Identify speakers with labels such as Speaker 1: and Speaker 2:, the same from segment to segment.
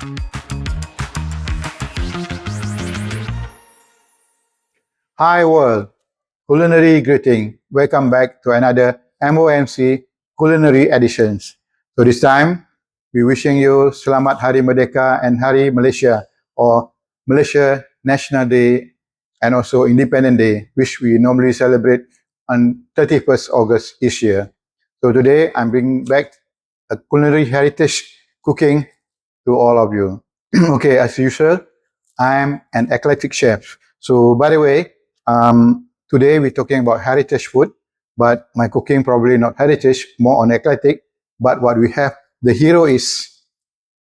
Speaker 1: Hi world, culinary greeting. Welcome back to another MOMC culinary editions. So this time, we're wishing you Selamat Hari Merdeka and Hari Malaysia, or Malaysia National Day and also Independence Day, which we normally celebrate on 31st August each year. So today, I'm bringing back a culinary heritage cooking to all of you. Okay, as usual, I'm an eclectic chef. So by the way, today we're talking about heritage food, but my cooking probably not heritage, more on eclectic. But what we have, the hero is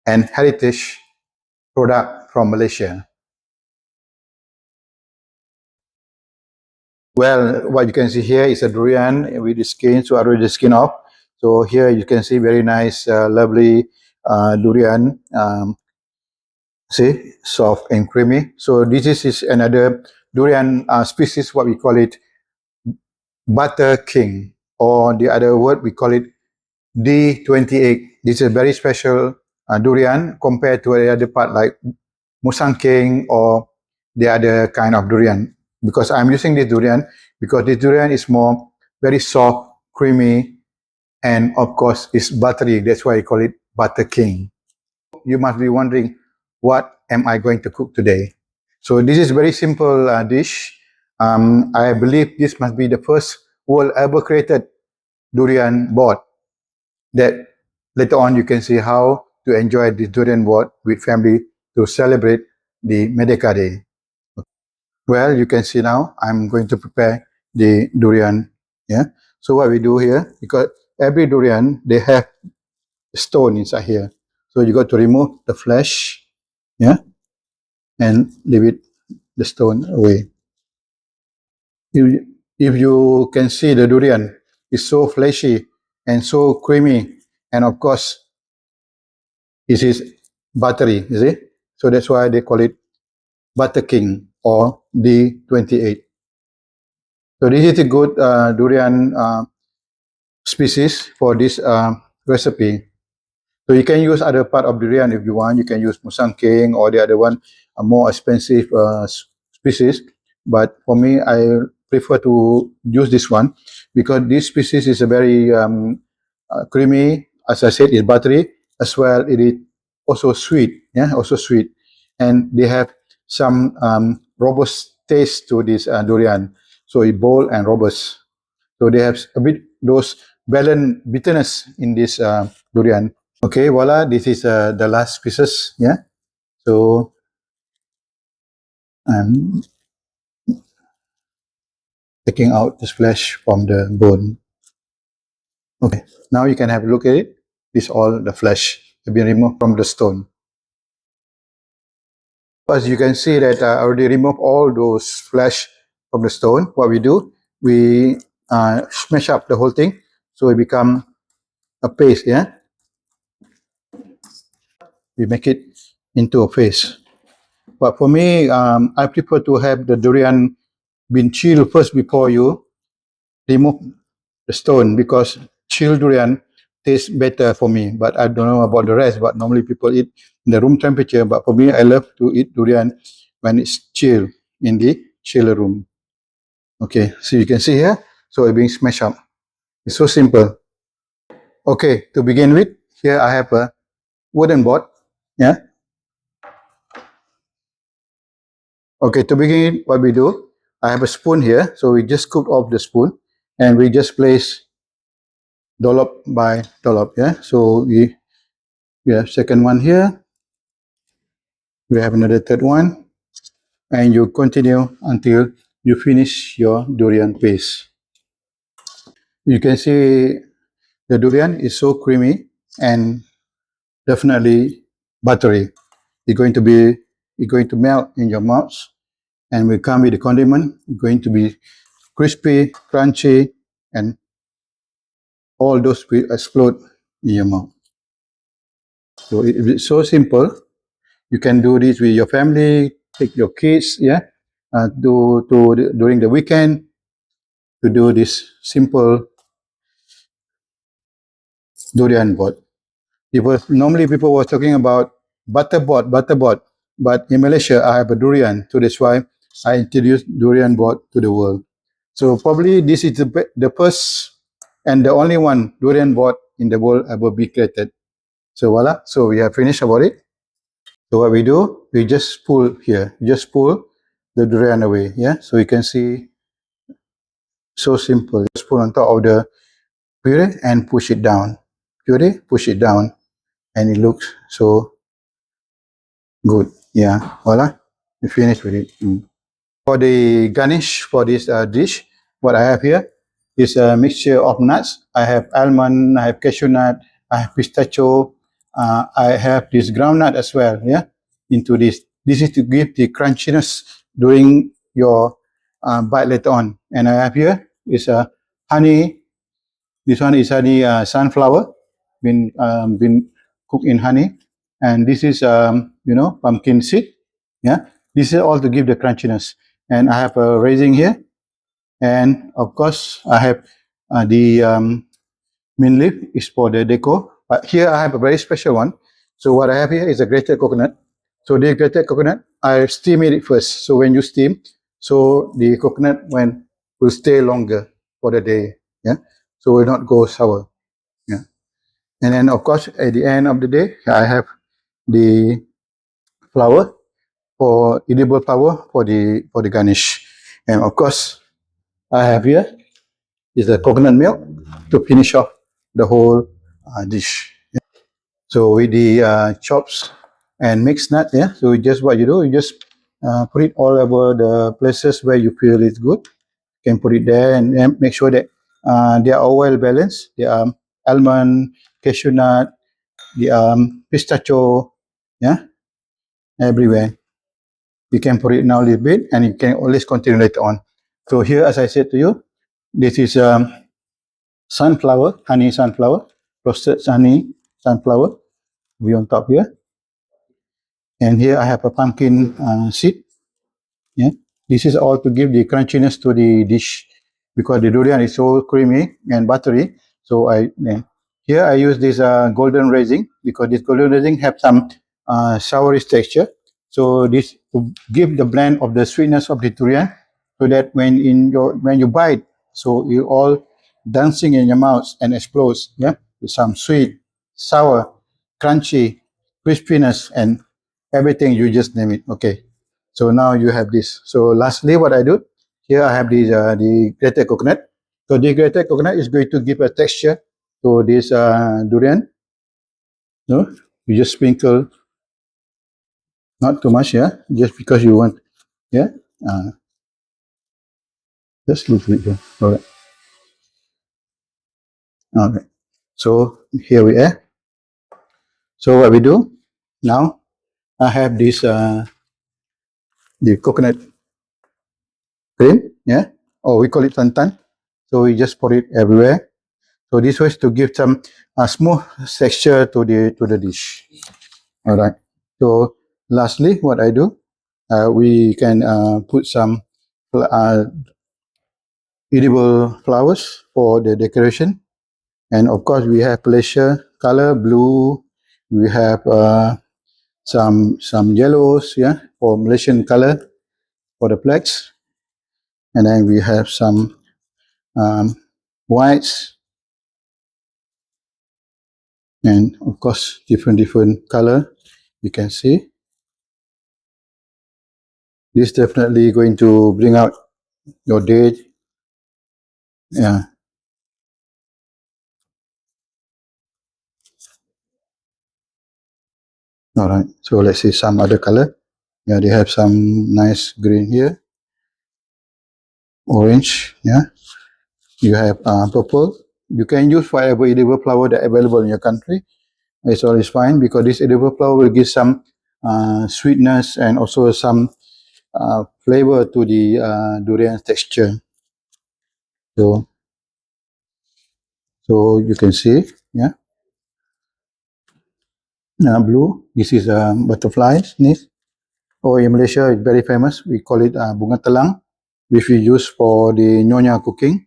Speaker 1: an heritage product from Malaysia. Well, what you can see here is a durian with the skin, so I already the skin off. So here you can see very nice, lovely durian. See, soft and creamy. So this is another durian species, what we call it, butter king, or the other word we call it D28. This is a very special durian compared to the other part like musang king or the other kind of durian. Because I'm using this durian because this durian is more very soft, creamy, and of course it's buttery. That's why I call it butter king. You must be wondering, what am I going to cook today? So this is very simple dish. I believe this must be the first world ever created durian board. That later on you can see how to enjoy this durian board with family to celebrate the Merdeka Day. Well, you can see now I'm going to prepare the durian. Yeah. So what we do here, because every durian they have stone inside here, so you got to remove the flesh. Yeah, and leave it the stone away. If you can see the durian is so fleshy and so creamy, and of course it is buttery, you see? So that's why they call it Butter King or D28. So this is a good durian species for this recipe. So you can use other part of durian if you want. You can use musang king or the other one, a more expensive species. But for me, I prefer to use this one because this species is a very creamy. As I said, it's buttery as well. It is also sweet. Yeah, also sweet, and they have some robust taste to this durian. So it's bold and robust. So they have a bit those balanced bitterness in this durian. Okay, voila, this is the last pieces, yeah. So I'm taking out this flesh from the bone. Okay, now you can have a look at it. This all the flesh have been removed from the stone. As you can see that I already removed all those flesh from the stone. What we do, we smash up the whole thing so it become a paste, yeah. We make it into a paste. But for me, I prefer to have the durian been chilled first before you remove the stone because chilled durian tastes better for me. But I don't know about the rest. But normally people eat in the room temperature. But for me, I love to eat durian when it's chilled in the chiller room. Okay, so you can see here. So it's being smashed up. It's so simple. Okay, to begin with, here I have a wooden board. Yeah. Okay, to begin, what we do, I have a spoon here. So we just scoop off the spoon and we just place dollop by dollop. Yeah. So we have second one here. We have another third one. And you continue until you finish your durian paste. You can see the durian is so creamy and definitely buttery. It's going to melt in your mouth and will come with the condiment. It's going to be crispy, crunchy, and all those will explode in your mouth. So it's so simple. You can do this with your family, take your kids, yeah, during the weekend to do this simple durian board. Normally people were talking about butter board. But in Malaysia, I have a durian, so that's why I introduced durian board to the world. So probably this is the first and the only one durian board in the world ever be created. So voila, so we have finished about it. So what we do, we just pull here, just pull the durian away, yeah? So you can see, so simple. Just pull on top of the puree and push it down. Puree, push it down, and it looks so good. Yeah, voila, we finished with it. For the garnish for this dish, what I have here is a mixture of nuts. I have almond, I have cashew nut, I have pistachio, I have this groundnut as well. Yeah, into this. This is to give the crunchiness during your bite later on. And I have here is a honey. This one is honey sunflower, been cooked in honey, and this is pumpkin seed. Yeah, this is all to give the crunchiness. And I have a raisin here, and of course I have the mint leaf is for the decor. But here I have a very special one. So what I have here is a grated coconut. So the grated coconut, I steam it first. So when you steam, so the coconut will stay longer for the day. Yeah, so will not go sour. Yeah, and then of course at the end of the day, I have the flour for edible flour for the garnish, and of course I have here is the coconut milk to finish off the whole dish. So with the chops and mixed nut, yeah. So just what you do, you just put it all over the places where you feel it's good. You can put it there and make sure that they are all well balanced. They are almond, cashew nut, the pistachio, yeah, everywhere. You can put it now a little bit, and you can always continue later on. So here, as I said to you, this is sunflower, honey sunflower, roasted honey sunflower. We on top here, and here I have a pumpkin seed. Yeah, this is all to give the crunchiness to the dish because the durian is so creamy and buttery. So here I use this golden raising because this golden raising have some soury texture. So this to give the blend of the sweetness of the durian, so that when you bite, so you all dancing in your mouth and explodes. Yeah, with some sweet, sour, crunchy, crispiness, and everything you just name it. Okay. So now you have this. So lastly, what I do here, I have the grated coconut. So the grated coconut is going to give a texture to this durian. No, you just sprinkle, not too much, yeah, just because you want, yeah. Uh, just a little bit here. All right. All right. So here we are. So what we do now, I have this the coconut cream, yeah, or we call it santan. So we just pour it everywhere. So this was to give some smooth texture to the dish. All right. So lastly, what I do, we can put some edible flowers for the decoration, and of course we have pleasure color blue. We have some yellows, yeah, for Malaysian color for the flags, and then we have some um, whites, and of course different color. You can see this definitely going to bring out your day. Yeah. All right. So let's see some other color. Yeah, they have some nice green here, orange. Yeah. You have purple. You can use whatever edible flower that available in your country. It's always fine because this edible flower will give some sweetness and also some flavor to the durian texture. So, so you can see, yeah, blue. This is butterfly sneeze. Or in Malaysia, it's very famous. We call it bunga telang, which we use for the nyonya cooking.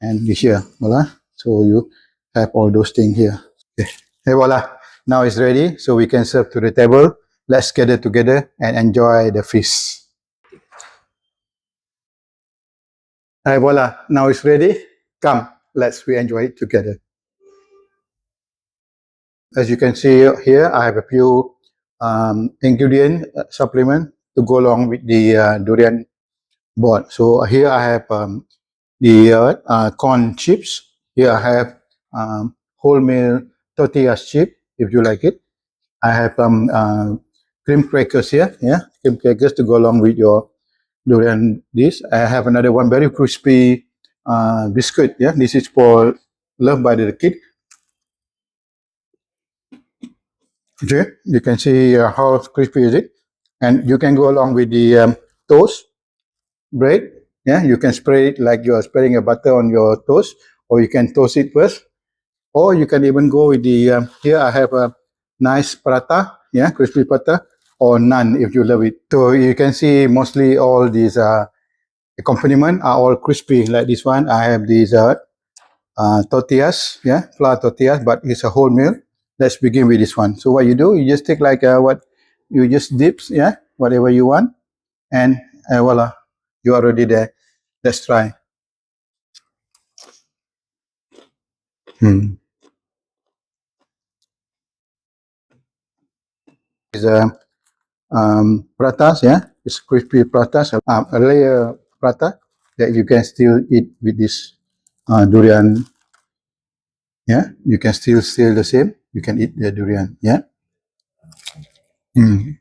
Speaker 1: And this here, voila. So you have all those things here. Okay. Hey, voila. Now it's ready, so we can serve to the table. Let's gather together and enjoy the feast. And voila, now it's ready. Come, let's we enjoy it together. As you can see here, I have a few ingredient supplement to go along with the durian board. So here I have the corn chips. Here I have wholemeal tortillas chip, if you like it. I have cream crackers here, yeah, cream crackers to go along with your durian dish. I have another one very crispy biscuit. Yeah, this is for loved by the kid. Okay, you can see how crispy is it, and you can go along with the toast bread. Yeah, you can spread it like you are spreading a butter on your toast, or you can toast it first, or you can even go with the here I have a nice paratha, yeah, crispy paratha, or naan if you love it. So you can see mostly all these accompaniment are all crispy. Like this one, I have these tortillas, yeah, flour tortillas, but it's a whole meal. Let's begin with this one. So what you do, you just take like what you just dips, yeah, whatever you want, and voila, you are already there. Let's try. Is pratas, yeah, it's crispy pratas, a layer prata that you can still eat with this durian. Yeah, you can still the same. You can eat the durian. Yeah. Mm.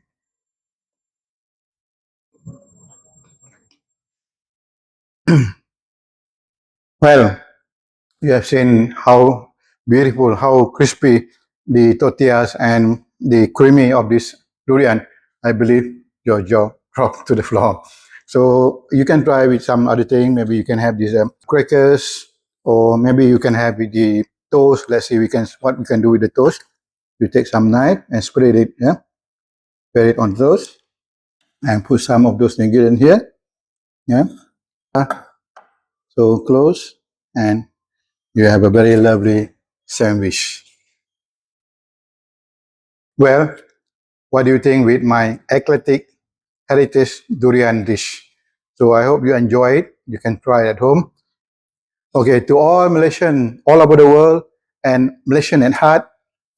Speaker 1: Well, you have seen how beautiful, how crispy the tortillas and the creamy of this durian. I believe your jaw dropped to the floor. So you can try with some other thing. Maybe you can have these crackers, or maybe you can have with the toast. Let's see, what we can do with the toast. You take some knife and spread it, yeah, spread it on toast, and put some of those ingredients here, yeah. So close, and you have a very lovely sandwich. Well, what do you think with my eclectic heritage durian dish? So I hope you enjoy it. You can try it at home. Okay, to all Malaysian all over the world and Malaysian at heart,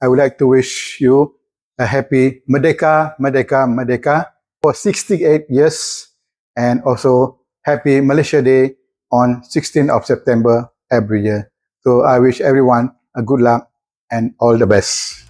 Speaker 1: I would like to wish you a happy Merdeka, Merdeka, Merdeka for 68 years, and also happy Malaysia Day on 16th of September every year. So I wish everyone a good luck and all the best.